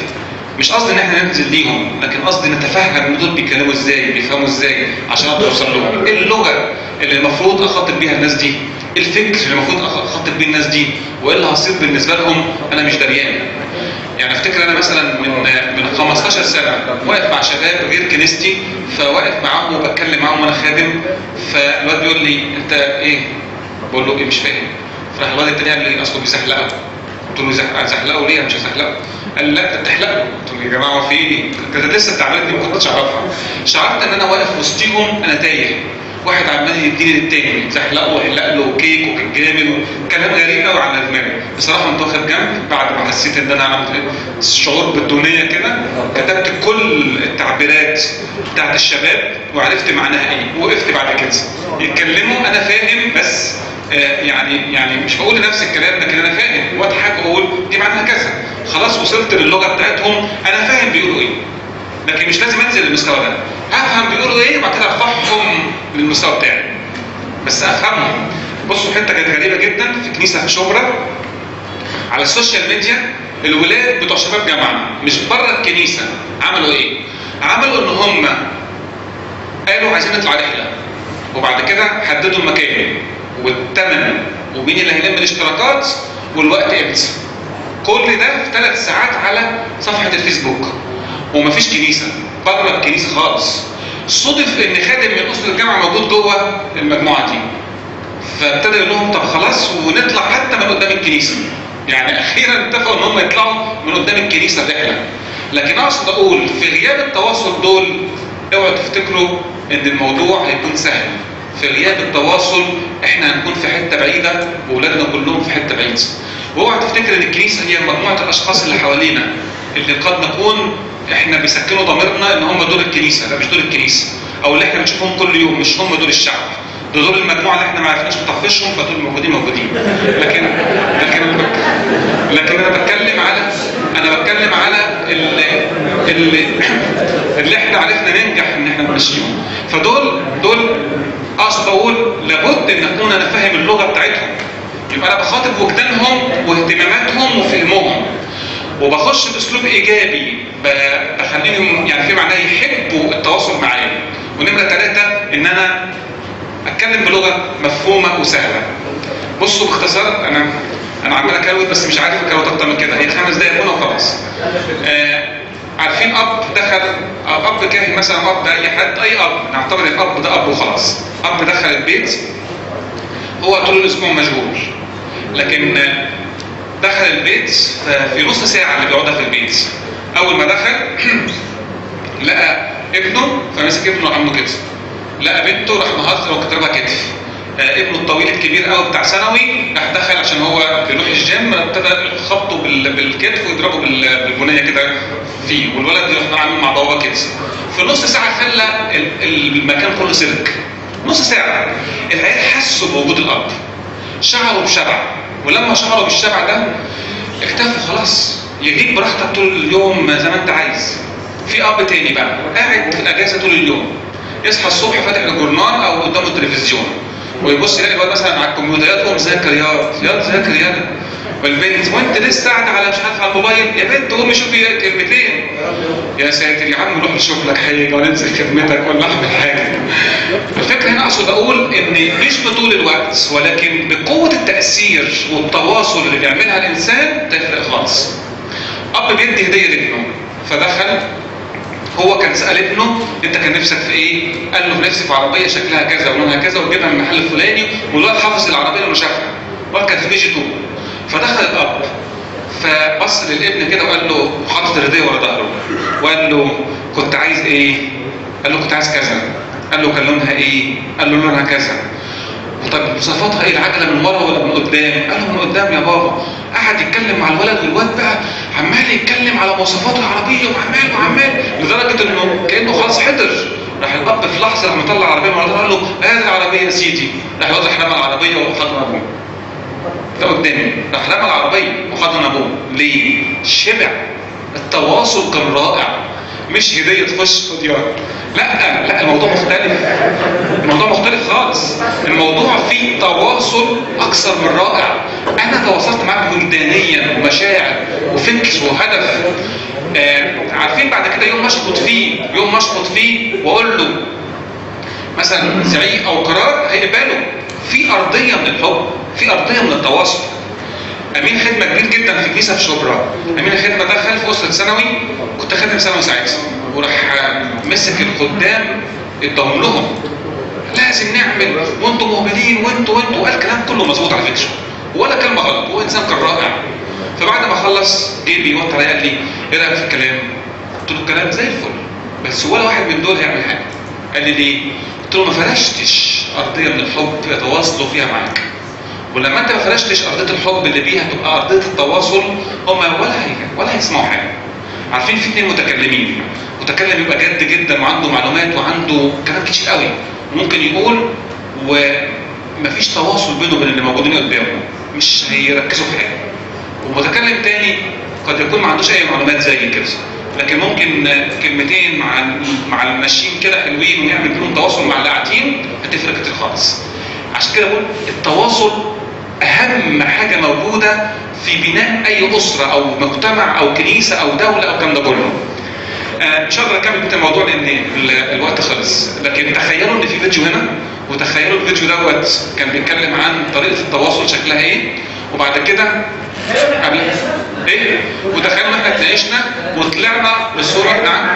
مش قصدي ان احنا ننزل ليهم، لكن قصدي نتفهم دول بيتكلموا ازاي، بيفهموا ازاي عشان اقدر اوصل لهم. ايه اللغه اللي المفروض اخاطب بيها الناس دي؟ ايه الفكر اللي المفروض اخاطب بيه الناس دي؟ وايه اللي هيصير بالنسبه لهم انا مش دريان. يعني افتكر انا مثلا من 15 سنه واقف مع شباب غير كنيستي، فواقف معاهم وبتكلم معاهم وانا خادم، فالواد بيقول لي انت ايه؟ بقول له ايه مش فاهم. فراح الواد التاني قال لي اصله بيزحلقه. قلت له زحلقه ليه؟ مش هزحلقه. قال لي لا بتحلق له. قلت له يا جماعه في ايه؟ كانت لسه التعبيرات دي ما كنتش اعرفها. شعرت ان انا واقف وسطيهم انا تايه. واحد عمال يديني للتاني زحلقه وحلق له وكيك وكان جامد وكلام غريب قوي على دماغي. بصراحه كنت واخد جنب بعد ما حسيت ان انا عملت شعور بالدونيه كده، كتبت كل التعبيرات بتاعت الشباب وعرفت معناها ايه، وقفت بعد كده. يتكلموا انا فاهم بس يعني مش بقول نفس الكلام لكن انا فاهم واضحك واقول دي معناها كذا. خلاص وصلت للغه بتاعتهم انا فاهم بيقولوا ايه. لكن مش لازم انزل للمستوى ده. هفهم بيقولوا ايه وبعد كده ارفعهم للمستوى بتاعي. بس افهمهم. بصوا حته كانت غريبه جدا في كنيسه في شبرا على السوشيال ميديا. الولاد بتوع شباب جامعه مش بره الكنيسه عملوا ايه؟ عملوا ان هم قالوا عايزين نطلع رحله، وبعد كده حددوا المكان والثمن ومين اللي هيلم الاشتراكات والوقت امتى. كل ده في 3 ساعات على صفحه الفيسبوك، ومفيش كنيسه، بره الكنيسه خالص. صدف ان خادم من اسره الجامعه موجود جوه المجموعه دي، فابتدى يقول لهم طب خلاص ونطلع حتى من قدام الكنيسه. يعني اخيرا اتفقوا ان هم يطلعوا من قدام الكنيسه رحله. لكن اقصد اقول في غياب التواصل دول اوعوا تفتكروا ان الموضوع هيكون سهل. في غياب التواصل احنا هنكون في حته بعيده واولادنا كلهم في حته بعيده. واوعى تفتكر ان الكنيسه هي مجموعه الاشخاص اللي حوالينا اللي قد نكون احنا بيسكنوا ضميرنا ان هم دول الكنيسه. لا مش دول الكنيسه، او اللي احنا بنشوفهم كل يوم مش هم دول الشعب. دول المجموعه اللي احنا ما عرفناش نطفشهم فدول موجودين. لكن انا بتكلم على اللي احنا عرفنا ننجح ان احنا نمشيهم. فدول اقصد اقول لابد ان اكون انا فاهم اللغه بتاعتهم. يبقى انا بخاطب وجدانهم واهتماماتهم وفهمهم، وبخش باسلوب ايجابي بخليهم يعني في معناه يحبوا التواصل معايا. ونمره 3 ان انا اتكلم بلغه مفهومه وسهله. بصوا باختصار انا عمال اكروت بس مش عارف اكروت اكتر من كده. هي 5 دقايق هنا وخلاص. عارفين اب دخل، اب كاهن مثلا، اب اي حد، اي اب نعتبر الاب ده اب وخلاص. اب دخل البيت هو طول الاسبوع مشغول، لكن دخل البيت في نص ساعه اللي بيقعدها في البيت، اول ما دخل لقى ابنه فمسك ابنه وعمله كده، لقى بنته راح مهزر وكتبها كتف، ابنه الطويل الكبير قوي بتاع ثانوي راح دخل عشان هو بيروح الجيم، ابتدى خبطه بالكتف ويضربه بالبنيه كده فيه، والولد يروح عامل مع بابا كده. في نص ساعه خلى المكان كله سيرك. نص ساعه العيال حسوا بوجود الاب، شعروا بشبع، ولما شعروا بالشبع ده اكتفوا خلاص، يجيب براحتك طول اليوم زي ما انت عايز. في اب تاني بقى قاعد في الاجازه طول اليوم، يصحى الصبح فاتح الجورنال او قدامه التلفزيون ويبص يلاقي الواد مثلا على الكمبيوتر، يقوم ذاكر ياض ذاكر ياض، والبنت وانت لسه قاعده على مش عارف على الموبايل، يا بنت قومي شوفي كلمتين. يا ساتر يا عم، روح نشوف لك حاجه ولا انزل خدمتك ولا اعمل حاجه. الفكره هنا اقصد اقول ان مش بطول الوقت، ولكن بقوه التاثير والتواصل اللي بيعملها الانسان تفرق خالص. اب بيدي هديه لابنه، فدخل هو كان سأل ابنه انت كان نفسك في ايه؟ قال له نفسي في عربيه شكلها كذا ولونها كذا وتجيبها من المحل الفلاني، والواد حافظ العربيه لما شافها، الواد كان في كي جي 2. فدخل الاب فبص للابن كده وقال له، حاطط الهديه ورا ظهره، وقال له كنت عايز ايه؟ قال له كنت عايز كذا. قال له كان لونها ايه؟ قال له لونها كذا. طب مواصفاتها ايه؟ العجله من ورا ولا من قدام؟ قال له من قدام يا بابا. قعد يتكلم مع الولد، والواد بقى عمال يتكلم على مواصفات العربيه وعمال لدرجه انه كانه خلاص حضر. راح الاب في لحظه راح مطلع العربيه من ورا، قال له هذه العربيه يا سيدي. راح الواد راح رمى العربيه وحضن ابوه. ده قدامي، راح رمى العربيه وحضن ابوه. ليه؟ شبع. التواصل كان رائع، مش هديه تخش خد يا لا، الموضوع مختلف. الموضوع مختلف خالص. الموضوع فيه تواصل اكثر من رائع. انا تواصلت معاك وجدانيا ومشاعر وفكر وهدف. عارفين بعد كده يوم ما اشخط فيه واقول له مثلا زعيق او قرار هيقبله، في ارضيه من الحب، في ارضيه من التواصل. امين خدمه كبير جدا في الكنيسه في شبرا، امين الخدمه دخل في اسره ثانوي، كنت خادم ثانوي ساعتها، وراح مسك الخدام اداهم لهم لازم نعمل وانتم مهملين وانتوا وقال كلام كله مظبوط على فكره ولا كلمه غلط، هو انسان كان رائع. فبعد ما خلص جه بيوطي عليا قال لي ايه رايك في الكلام؟ قلت له الكلام زي الفل، بس ولا واحد من دول هيعمل حاجه. قال لي ليه؟ قلت له ما فرشتش ارضيه من الحب يتواصلوا فيها معاك، ولما انت ما فرشتش ارضيه الحب اللي بيها تبقى ارضيه التواصل، هم ولا هيسمعوا حاجه. عارفين في اثنين متكلمين، متكلم يبقى جد جدا وعنده معلومات وعنده كلام كتير قوي ممكن يقول، ومفيش تواصل بينه وبين اللي موجودين قدامه، مش هيركزوا في حاجه. ومتكلم تاني قد يكون ما عندوش اي معلومات زي كده، لكن ممكن كلمتين مع الماشيين كده حلوين ونعمل بينهم تواصل مع اللي قاعدين هتفرق كتير خالص. عشان كده بقول التواصل اهم حاجه موجوده في بناء اي اسره او مجتمع او كنيسه او دوله او الكلام ده كله. مش هقدر اكمل بقيه الموضوع لان الوقت خلص، لكن تخيلوا ان في فيديو هنا، وتخيلوا الفيديو دوت كان بيتكلم عن طريقه التواصل شكلها ايه، وبعد كده قبل ايه، ودخلنا احنا اتناقشنا وطلعنا بصوره. نعم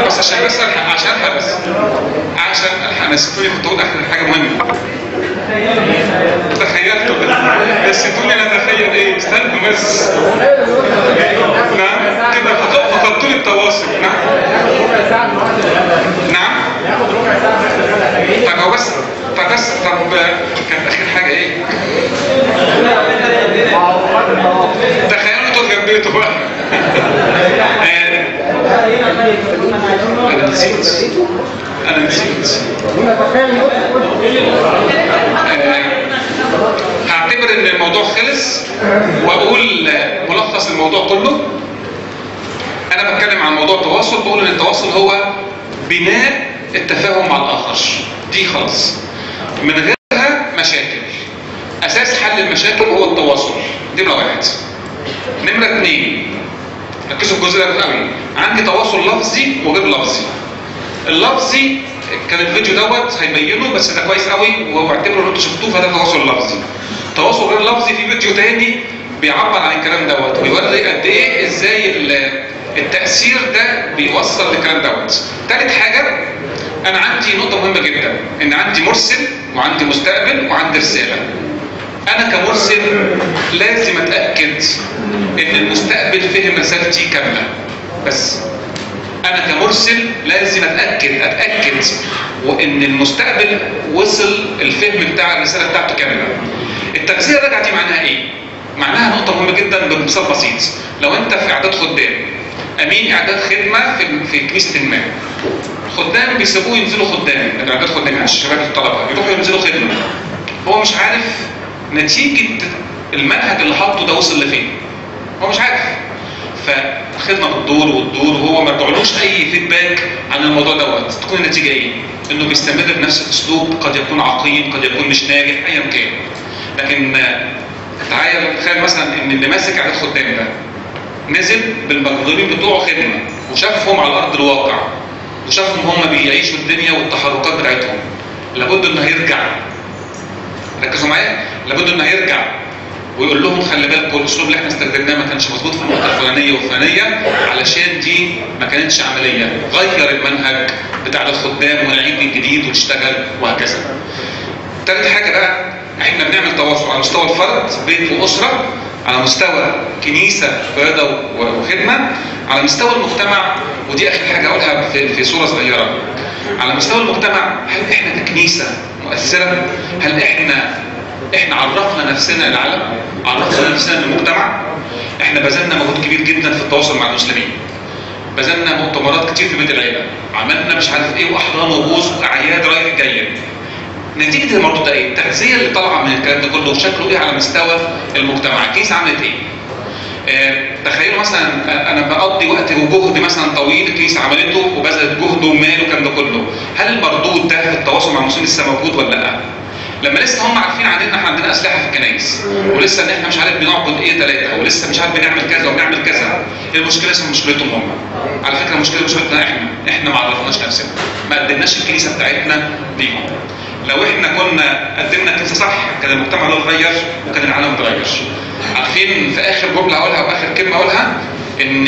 بس عشان الحق نسيتوني كنت اقول حاجه مهمه. تخيلتوا نسيتوني انا اتخيل ايه؟ استنوا بس. نعم كده فقدتوا لي التواصل. نعم طب هو بس طب كانت اخر حاجه ايه؟ تخيلوا انتوا جنبيتوا بقى. انا نسيت. هعتبر ان الموضوع خلص واقول ملخص الموضوع كله. انا بتكلم عن موضوع التواصل، بقول ان التواصل هو بناء التفاهم مع الاخر، دي خلاص من غيرها مشاكل. اساس حل المشاكل هو التواصل، دي نمرة 1. نمرة 2 ركزوا في الجزء ده قوي، عندي تواصل لفظي وغير لفظي. اللفظي كان الفيديو دوت هيبينه، بس ده كويس قوي واعتبروا ان انتوا شفتوه، فده تواصل لفظي. تواصل غير لفظي في فيديو تاني بيعبر عن الكلام دوت ويوري قد ايه ازاي التأثير ده بيوصل للكلام دوت. تالت حاجة، انا عندي نقطة مهمة جدا، ان عندي مرسل وعندي مستقبل وعندي رسالة. انا كمرسل لازم اتأكد ان المستقبل فهم رسالتي كاملة، بس انا كمرسل لازم اتأكد وان المستقبل وصل الفهم بتاع الرسالة بتاعته كاملة. التغذية الراجعة دي معناها ايه؟ معناها نقطة مهمة جدا بمثال بسيط. لو انت في اعداد خدام، امين اعداد خدمة في كنيسة ما، خدام بيسيبوه ينزلوا خدام من اعداد خدام، مش شباب الطلبة يروحوا ينزلوا خدمة، هو مش عارف نتيجة المنهج اللي حاطه ده وصل لفين، هو مش عارف. فالخدمة بتدور وهو ما رجعلوش اي فيدباك عن الموضوع دوت، تكون النتيجة ايه؟ انه بيستمر بنفس الاسلوب، قد يكون عقيم، قد يكون مش ناجح، ايا كان. لكن تخيل مثلا ان اللي ماسك اعداد خدام ده نزل بالمخدومين بتوعه خدمة وشافهم على ارض الواقع وشافهم هم بيعيشوا الدنيا والتحركات بتاعتهم، لابد انه هيرجع. ركزوا معايا، لابد انه هيرجع ويقول لهم خلي بالكم الاسلوب اللي احنا استخدمناه ما كانش مظبوط في النقطه الفلانيه والفلانيه، علشان دي ما كانتش عمليه، غير المنهج بتاع الخدام ونعيد من جديد ونشتغل وهكذا. ثالث حاجه بقى، احنا بنعمل تواصل على مستوى الفرد، بيت واسره، على مستوى كنيسه قياده وخدمه، على مستوى المجتمع. ودي اخر حاجه اقولها في صوره صغيره. على مستوى المجتمع، هل احنا ككنيسه مؤثره؟ هل احنا عرفنا نفسنا للعالم؟ عرفنا نفسنا للمجتمع؟ احنا بذلنا مجهود كبير جدا في التواصل مع المسلمين، بذلنا مؤتمرات كتير في بيت العيله، عملنا مش عارف ايه واحضان وبوس واعياد رايح جاي. نتيجه الموضوع ده ايه؟ التغذيه اللي طالعه من الكلام ده كله شكله ايه على مستوى المجتمع؟ الكنيسه عملت ايه؟ تخيلوا مثلا انا بقضي وقت وجهد مثلا طويل الكنيسه عملته وبذلت جهد ومال والكلام ده كله، هل المردود ده في التواصل مع المسلمين لسه موجود ولا لا؟ لما لسه هم عارفين احنا عندنا اسلحه في الكنائس، ولسه ان احنا مش عارف بنعبد ايه 3، ولسه مش عارف بنعمل كذا وبنعمل كذا، المشكله لسه مشكلتهم هم. على فكره المشكله مشكلتنا احنا ما عرفناش نفسنا، ما قدمناش الكنيسه بتاعتنا ليهم. لو احنا كنا قدمنا الكنيسه صح كان المجتمع ده اتغير وكان العالم اتغير. عارفين في اخر جمله هقولها واخر كلمه هقولها، ان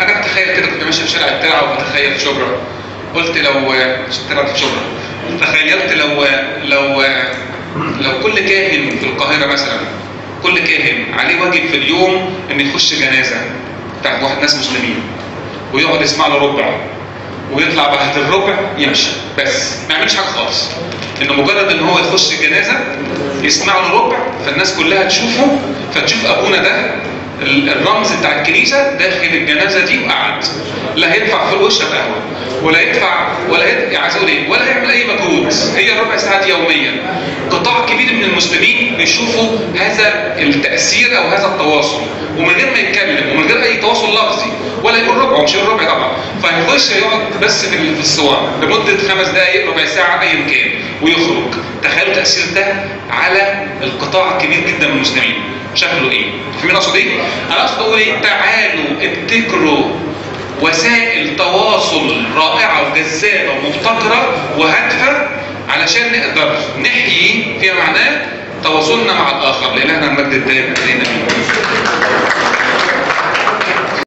انا بتخيل كده، كنت ماشي في شارع الترعه وبتخيل في شبرا، قلت لو الترعه في شبرا، تخيلت لو كل كاهن في القاهره مثلا، كل كاهن عليه واجب في اليوم ان يخش جنازه بتاعت واحد ناس مسلمين ويقعد يسمع له ربع ويطلع بعد الربع يمشي، بس ما يعملش حاجه خالص، انه مجرد ان هو يخش الجنازه يسمع له ربع فالناس كلها تشوفه، فتشوف ابونا ده الرمز بتاع الكنيسه داخل الجنازه دي وقعد، لا هيدفع فلوس ويشرب قهوه ولا يدفع عايز اقول ايه، ولا هيعمل اي مجهود، هي ربع ساعات يوميا. قطاع كبير من المسلمين بيشوفوا هذا التاثير او هذا التواصل، ومن غير ما يتكلم ومن غير اي تواصل لفظي ولا يقول ربع، مش الربع طبعا، فهيخش يقعد بس في الصور لمده 5 دقائق ربع ساعه ايا كان ويخرج. تخيلوا التاثير ده على القطاع الكبير جدا من المسلمين شكله ايه؟ فاهمين اقصد ايه؟ انا اقصد اقول ايه؟ تعالوا ابتكروا وسائل تواصل رائعه وجذابه ومبتكره وهادفه علشان نقدر نحيي فيما معناه تواصلنا مع الاخر. لإلهنا المجد الدائم علينا.